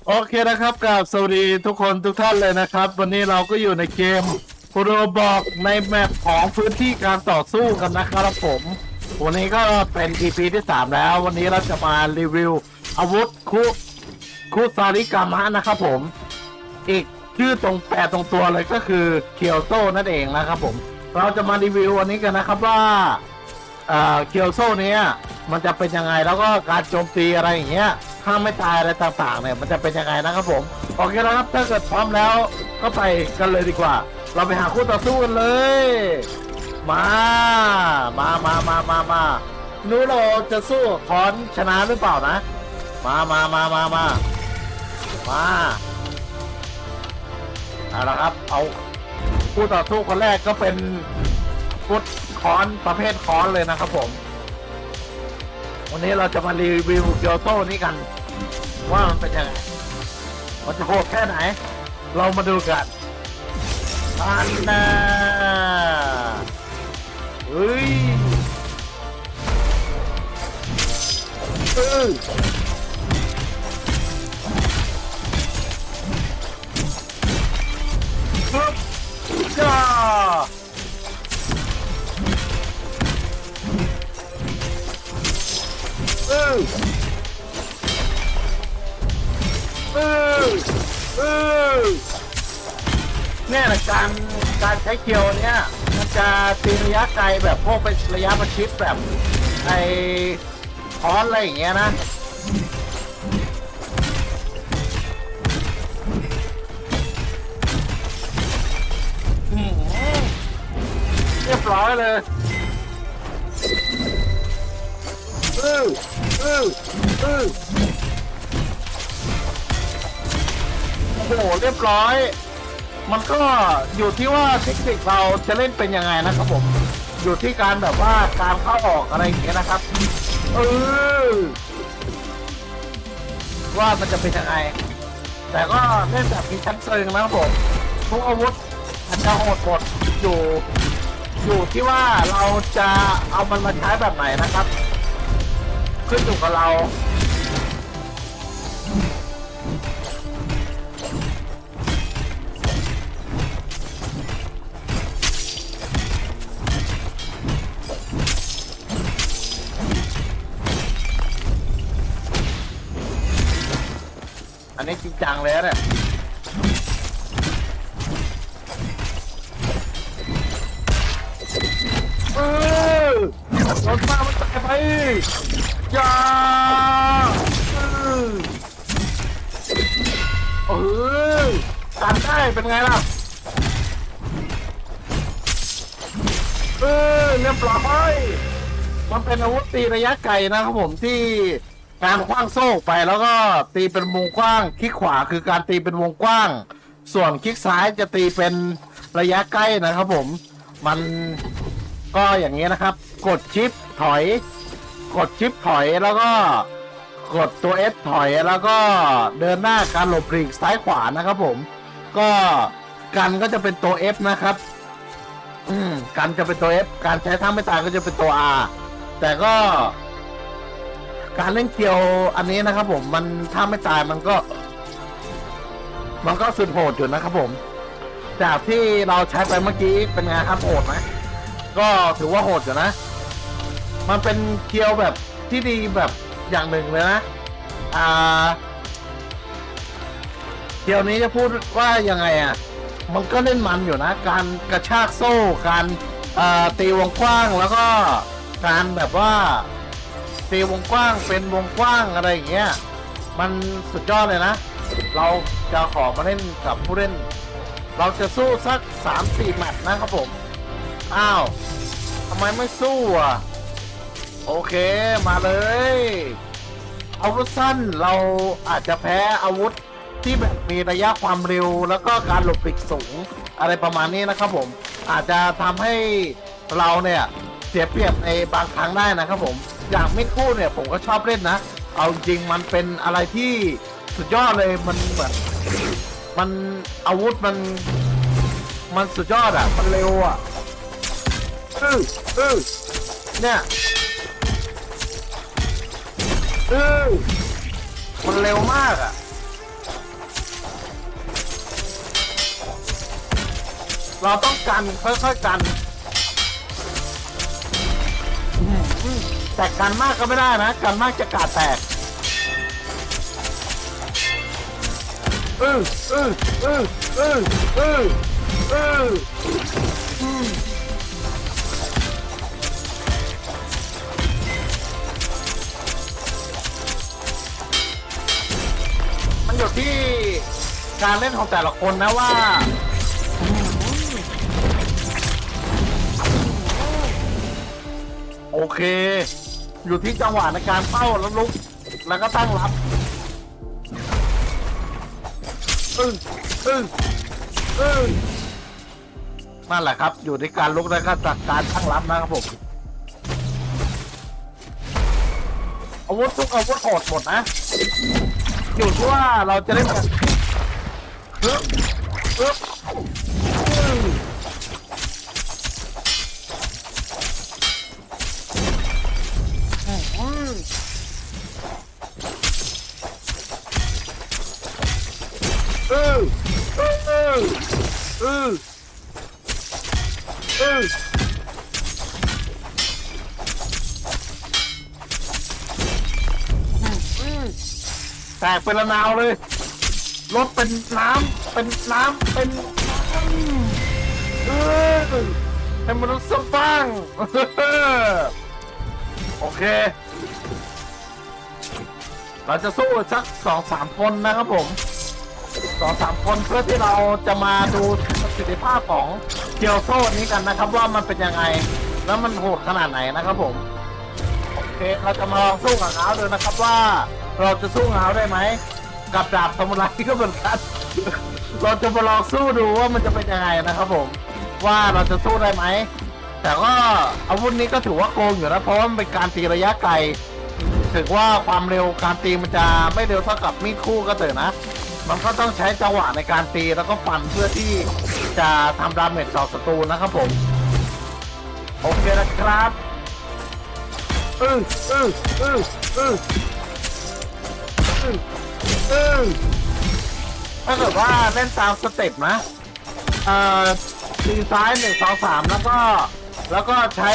โอเคนะครับกับสวัสดีทุกคนทุกท่านเลยนะครับวันนี้เราก็อยู่ในเกมโรบอกในแมปของพื้นที่การต่อสู้กันนะครับผมวันนี้ก็เป็น EP ที่3แล้ววันนี้เราจะมารีวิวอาวุธคุซาริกามะนะครับผมอีกชื่อตรงแปลตรงตัวเลยก็คือเคียวโซนั่นเองนะครับผมเราจะมารีวิววันนี้กันนะครับว่าเคียวโซเนี้ยมันจะเป็นยังไงแล้วก็การโจมตีอะไรอย่างเงี้ยถ้าไม่ตายอะไรต่างๆเนี่ยมันจะเป็นยังไงนะครับผมโอเคแล้วครับถ้าเกิดพร้อมแล้วก็ไปกันเลยดีกว่าเราไปหาคู่ต่อสู้กันเลยมานู้เราจะสู้คอนชนะหรือเปล่านะมาเอาละครับเอาคู่ต่อสู้คนแรกก็เป็นฟุตคอนประเภทคอนเลยนะครับผมวันนี้เราจะมารีวิวเกียวโต้นี้กันว่ามันเป็นยังไงมันจะโหดแค่ไหนเรามาดูกันอันน่าเฮ้ยปึ๊บจ้าเนี่ยนะการใช้เคียวเนี่ยมันจะตีระยะไกลแบบพวกเป็นระยะประชิดแบบไอ้คอนอะไรอย่างเงี้ยนะเรียบร้อยเลยโอ้โหเรียบร้อยมันก็อยู่ที่ว่าเทคนิคเราจะเล่นเป็นยังไงนะครับผมอยู่ที่การแบบว่าการเข้าออกอะไรอย่างเงี้ยนะครับว่ามันจะเป็นยังไงแต่ก็เล่นแบบมีชั้นเชิงนะครับผมทุกอาวุธมันจะโหดหมดอยู่ที่ว่าเราจะเอามันมาใช้แบบไหนนะครับขึ้นอยู่กับเราอันนี้จริงจังเลยเนี่ยรถมามันตายไปอย่ากันได้เป็นไงล่ะเรียบร้อยมันเป็นอาวุธตีระยะไกลนะครับผมที่การคว้างโซ่ไปแล้วก็ตีเป็นวงกว้างคลิกขวาคือการตีเป็นวงกว้างส่วนคลิกซ้ายจะตีเป็นระยะใกล้นะครับผมมันก็อย่างนี้นะครับกดชิปถอยแล้วก็กดตัว S ถอยแล้วก็เดินหน้าการหลบหลีกซ้ายขวานะครับผมก็กันก็จะเป็นตัว F นะครับกันจะเป็นตัว F การใช้ท่าไม่ตายก็จะเป็นตัว R แต่ก็การเล่นเกียวอันนี้นะครับผมมันถ้าไม่ตายมันก็สุดโหดอยู่นะครับผมจากที่เราใช้ไปเมื่อกี้เป็นไงครับโหดไหมก็ถือว่าโหดอยู่นะมันเป็นเกียวแบบที่ดีแบบอย่างหนึ่งเลยนะเกียวนี้จะพูดว่ายังไงอ่ะมันก็เล่นมันอยู่นะการกระชากโซ่การตีวงกว้างแล้วก็การแบบว่าตีวงกว้างเป็นวงกว้างอะไรอย่างเงี้ยมันสุดยอดเลยนะเราจะขอมาเล่นกับผู้เล่นเราจะสู้สัก 3-4 แมตช์นะครับผมอ้าวทำไมไม่สู้อ่ะโอเคมาเลยอาวุธสั้นเราอาจจะแพ้อาวุธที่แบบมีระยะความเร็วแล้วก็การหลบหลีกสูงอะไรประมาณนี้นะครับผมอาจจะทำให้เราเนี่ยเสียเปรียบในบางครั้งได้นะครับผมอย่างไม่คู่เนี่ยผมก็ชอบเล่นนะเอาจริงมันเป็นอะไรที่สุดยอดเลยมันเหมือนมันอาวุธมันสุดยอดอ่ะมันเร็วอ่ะเนี่ยมันเร็วมากอ่ะ เราต้องกันค่อยๆกันแต่กันมากก็ไม่ได้นะกันมากจะกาดแตกอืออืออืออืออืออือมันอยู่ที่การเล่นของแต่ละคนนะว่าโอเคอยู่ที่จังหวะในการเป้าแล้วลุกแล้วก็ตั้งรับอึ้งอึ้งอึ้งนั่นแหละครับอยู่ในการลุกแล้วก็จากการตั้งรับนะครับผมอาวุธทุกอาวุธโหดหมดนะอยู่ที่ว่าเราจะเล่นแบบฮึบฮึบแตกเป็นระนาวเลยรถเป็นน้ำเป็นน้ำเป็นให้มนุษย์สบ้างโอเคเราจะสู้สัก2-3 คนนะครับผม2-3 คนเพื่อที่เราจะมาดูประสิทธิภาพของเกียวโซ่นี้กันนะครับว่ามันเป็นยังไงแล้วมันโหดขนาดไหนนะครับผมโอเคเราจะมาลองสู้กับเงาดูนะครับว่าเราจะสู้เงาได้ไหมกับดาบซามูไรก็เหมือนกันเราจะมาลองสู้ดูว่ามันจะเป็นยังไงนะครับผมว่าเราจะสู้ได้ไหมแต่ก็อาวุธนี้ก็ถือว่าโกงอยู่นะเพราะว่ามันเป็นการตีระยะไกลถึงว่าความเร็วการตีมันจะไม่เร็วเท่ากับมีดคู่ก็เถอะนะมันก็ต้องใช้จังหวะในการตีแล้วก็ฟันเพื่อที่จะทำดาเมจต่อศัตรูนะครับผมโอเคนะครับถ้าเกิดว่าเล่นตามสเต็ปนะตีซ้าย1 2 3แล้วก็ใช้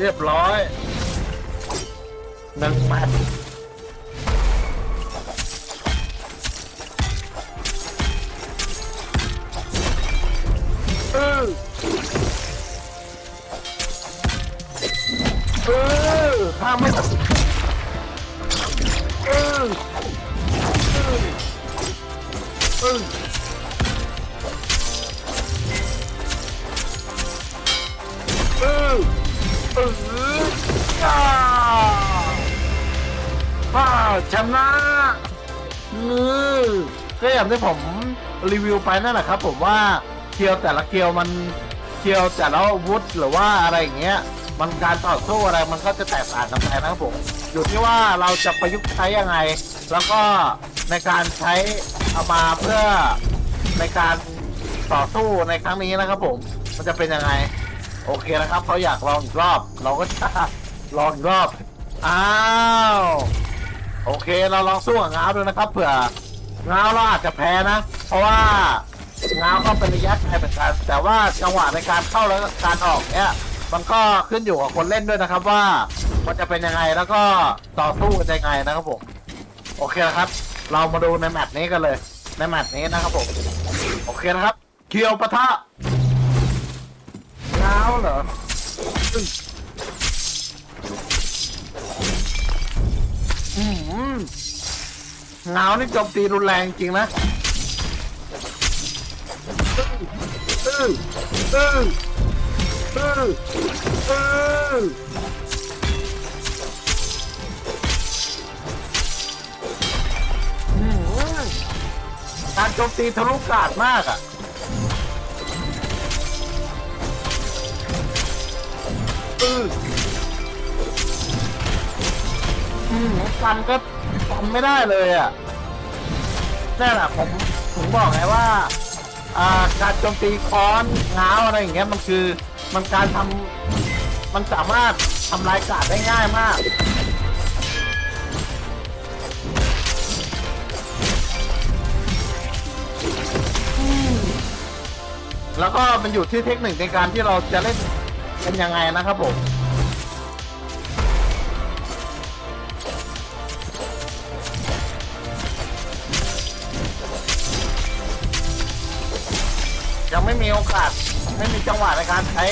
เรียบร้อย1 แมตช์ถ้าไม่ตัดชนะก็อย่างที่ผมรีวิวไปนั่นแหละครับผมว่าเคียวแต่ละเคียวมันเคียวแต่ละอาวุธหรือว่าอะไรอย่างเงี้ยมันการต่อสู้อะไรมันก็จะแตกต่างกันไปนะครับผมอยู่ที่ว่าเราจะประยุกต์ใช้ยังไงแล้วก็ในการใช้เอามาเพื่อในการต่อสู้ในครั้งนี้นะครับผมมันจะเป็นยังไงโอเคนะครับเขาอยากลองอีกรอบเราก็จะลองอีกรอบอ้าวโอเคเราลองสู้กับง้าวดูนะครับเผื่อง้าวเราอาจจะแพ้นะเพราะว่าง้าวก็เป็นระยะไกลเหมือนกันแต่ว่าจังหวะในการเข้าแล้วการออกเนี่ยมันก็ขึ้นอยู่กับคนเล่นด้วยนะครับว่ามันจะเป็นยังไงแล้วก็ต่อสู้กันยังไงนะครับผมโอเคนะครับเรามาดูในแมตช์นี้กันเลยในแมตช์นี้นะครับผมโอเคนะครับเคียวปะทะง้าวเหรอเงานี่โจมตีรุนแรงจริงนะการโจมตีทะลุกาดมากอ่ะกันก็ทำไม่ได้เลยอ่ะ นี่นแหละผมถึงบอกไงว่าการโจมตีค้อนง้าวอะไรอย่างเงี้ยมันคือมันการทำมันสามารถทำลายกาดได้ง่ายมากแล้วก็มันอยู่ที่เทคนิคในการที่เราจะเล่นเป็นยังไงนะครับผมยังไม่มีโอกาสไม่มีจังหวะในการใช้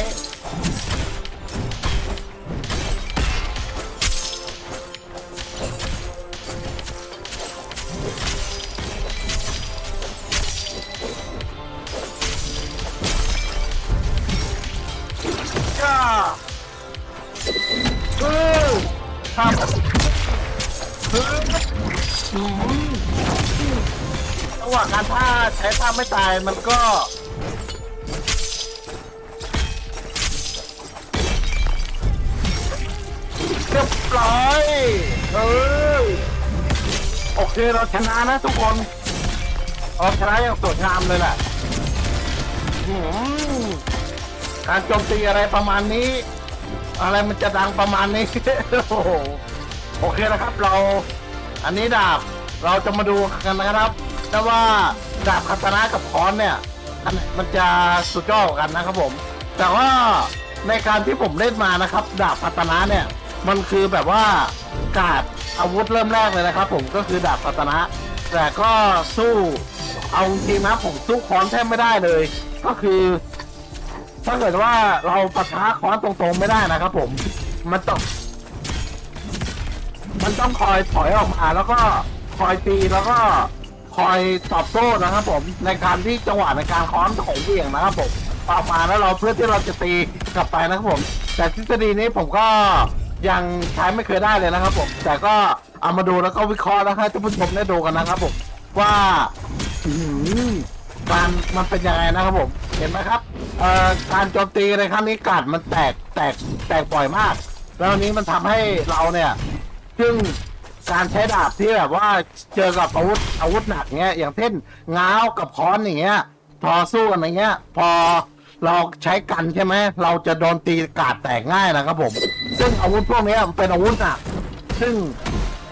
ครับจังหวะการท่าใช้ท่าไม่ตายมันก็เรียบร้อยโอเคเราชนะนะทุกคนเราชนะอย่างสวยงามเลยแหละการโจมตีอะไรประมาณนี้อะไรมันจะดังประมาณนี้ โอ้โหโอเคนะครับเราอันนี้ดาบเราจะมาดูกันนะครับแต่ว่าดาบคาตานะกับค้อนเนี่ยอันไหนมันจะสุดยอดกันนะครับผมแต่ว่าในการที่ผมเล่นมานะครับดาบคาตานะเนี่ยมันคือแบบว่ากาดอาวุธเริ่มแรกเลยนะครับผมก็คือดาบคาตานะแต่ก็สู้เอาจริงนะผมสู้ค้อนแทบไม่ได้เลยก็คือถ้าเกิดว่าเราปะทะค้อนตรงๆไม่ได้นะครับผมมันต้องคอยถอยออกมาแล้วก็คอยตีแล้วก็คอยตอบโต้นะครับผมในการที่จังหวะในการค้อนของเหวี่ยงนะครับผมออกมาแล้วเราเพื่อที่เราจะตีกลับไปนะครับผมแต่ทฤษฎีนี้ผมก็ยังใช้ไม่เคยได้เลยนะครับผมแต่ก็เอามาดูแล้วก็วิเคราะห์แล้วให้ท่านผู้ชมได้ดูกันนะครับผมว่ามันเป็นยังไงนะครับผมเห็นไหมครับการโจมตีในครั้งนี้กาดมันแตกบ่อยมากแล้วนี้มันทำให้เราเนี่ยซึ่งการใช้ดาบที่แบบว่าเจอกับอาวุธหนักเงี้ยอย่างเช่นง้าวกับค้อนอย่างเงี้ยพอสู้กันอย่างเงี้ยพอเราใช้กันใช่ไหมเราจะโดนตีกาดแตกง่ายนะครับผมซึ่งอาวุธพวกนี้เป็นอาวุธหนักซึ่ง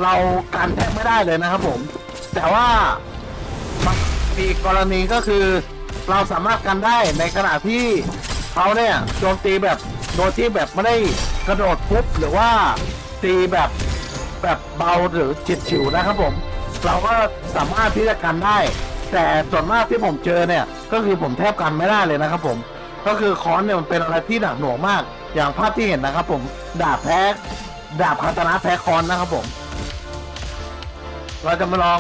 เรากันแทบไม่ได้เลยนะครับผมแต่ว่ามีกรณีก็คือเราสามารถกันได้ในขณะที่เขาเนี่ยโจมตีแบบโดยที่แบบไม่ได้กระโดดปุ๊บหรือว่าตีแบบเบาหรือจิตฉิวนะครับผมเราก็สามารถที่จะกันได้แต่ส่วนมากที่ผมเจอเนี่ยก็คือผมแทบกันไม่ได้เลยนะครับผมก็คือค้อนเนี่ยมันเป็นอะไรที่หนักหน่วงมากอย่างภาพที่เห็นนะครับผมดาบคาตานะแพ้ค้อนนะครับผมเราจะมาลอง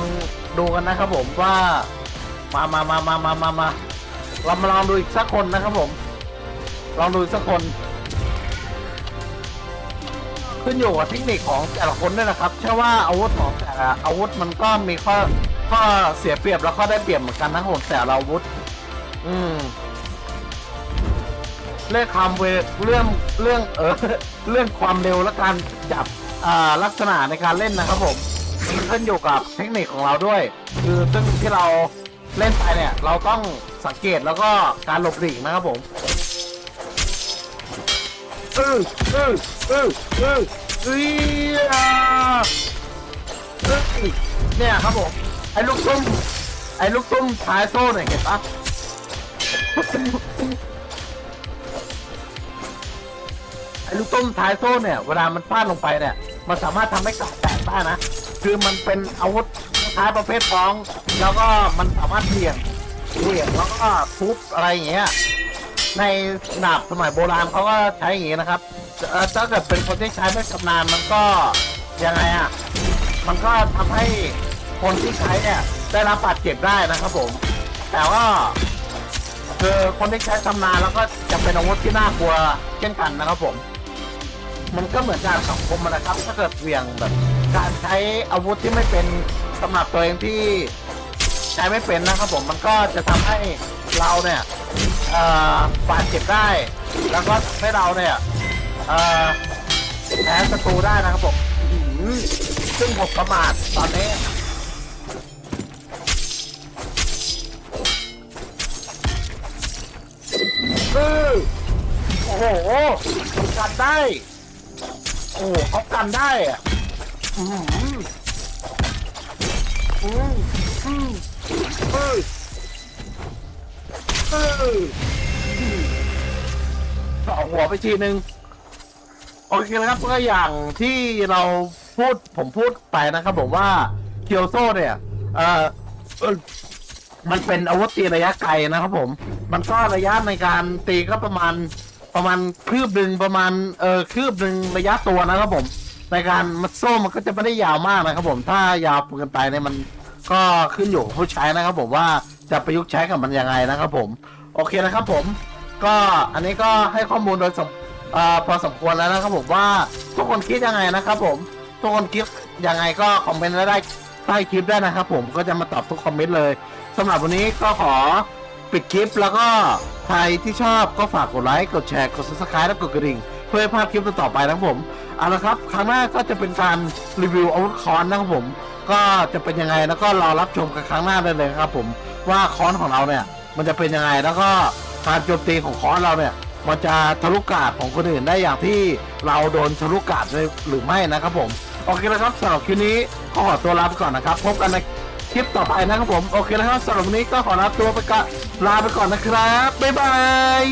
ดูกันนะครับผมว่ามาเรามาลองดูอีกสักคนนะครับผมลองดูอีกสักคนขึ้นอยู่กับเทคนิคของแต่ละคนด้วยนะครับเชื่อว่าอาวุธของแต่ละอาวุธมันก็มีข้อเสียเปรียบแล้วก็ได้เปรียบเหมือนกันนะครับผมแต่ละอาวุธเรื่องความเรื่องความเร็วและการจับลักษณะในการเล่นนะครับผมมันขึ้นอยู่กับเทคนิคของเราด้วยคือซึ่งที่เราเล่นไปเนี่ยเราต้องสังเกตแล้วก็การหลบหลีกนะครับผมเนี่ยครับผมไอ้ลูกตุ้มท้ายโซ่เนี่ยเห็นปะไอ้ลูกตุ้มท้ายโซ่เนี่ยเวลามันฟาดลงไปเนี่ยมันสามารถทำให้กาดแตกได้นะคือมันเป็นอาวุธท้ายประเภทฟ้องแล้วก็มันสามารถเบี่ยงแล้วก็ทุบอะไรอย่างเงี้ยในดาบสมัยโบราณเขาก็ใช้อย่างงี้นะครับถ้าเกิดเป็นคนที่ใช้ไม่ชำนาญมันก็ยังไงอ่ะมันก็ทำให้คนที่ใช้เนี่ยได้รับบาดเจ็บได้นะครับผมแต่ว่าคือคนที่ใช้ชำนาญแล้วก็จะเป็นอาวุธที่น่ากลัวเช่นกันนะครับผมมันก็เหมือนการสังคมนะครับถ้าเกิดเหวี่ยงแบบการใช้อาวุธที่ไม่เป็นสำหรับตัวเองที่ใช้ไม่เป็นนะครับผมมันก็จะทำให้เราเนี่ยบาดเจ็บได้แล้วก็ทำให้เราเนี่ยแพ้ศัตรูได้นะครับผมซึ่งผมประมาทตอนนี้ โหมันกันได้ โอ้โหเขากันได้อะอืมอืมอืมเอ้ยเอ้ยต่อหัวไปทีนึง โอเคนะครับก็อย่างที่เราผมพูดไปนะครับผมว่าเคียวโซเนี่ยเอ่อเอ่อมันเป็นอาวุธตีระยะไกลนะครับผมมันก็ระยะในการตีก็ประมาณคืบหนึ่งประมาณคืบหนึ่งระยะตัวนะครับผมในการมัดโซ่มันก็จะไม่ได้ยาวมากนะครับผมถ้ายาวเกินไปเนี่ยมันก็ขึ้นอยู่กับผู้ใช้นะครับผมว่าจะประยุกต์ใช้กับมันยังไงนะครับผมโอเคนะครับผมก็อันนี้ก็ให้ข้อมูลโดยพอสมควรแล้วนะครับผมว่าทุกคนคิดยังไงนะครับผมทุกคนคิดยังไงก็คอมเมนต์ไว้ได้ใต้คลิปได้นะครับผมก็จะมาตอบทุกคอมเมนต์เลยสำหรับวันนี้ก็ขอปิดคลิปแล้วก็ใครที่ชอบก็ฝากกดไลค์กดแชร์กด subscribe และกดกระดิ่งเพื่อให้พลาดคลิปต่อไปนะครับผมเอาละครับครั้งหน้าก็จะเป็นการรีวิวอาวุธค้อนนะครับผมก็จะเป็นยังไงแล้วก็รอรับชมกันครั้งหน้าได้เลยครับผมว่าค้อนของเราเนี่ยมันจะเป็นยังไงแล้วก็การโจมตีของค้อนเราเนี่ยมันจะทะลุกาดของคนอื่นได้อย่างที่เราโดนทะลุกาดหรือไม่นะครับผมโอเคแล้วครับสำหรับคลิปนี้ก็ขอตัวลาไปก่อนนะครับพบกันในคลิปต่อไปนะครับผมโอเคแล้วครับสำหรับวันนี้ก็ขอลาตัวไปก่อนลาไปก่อนนะครับบ๊ายบาย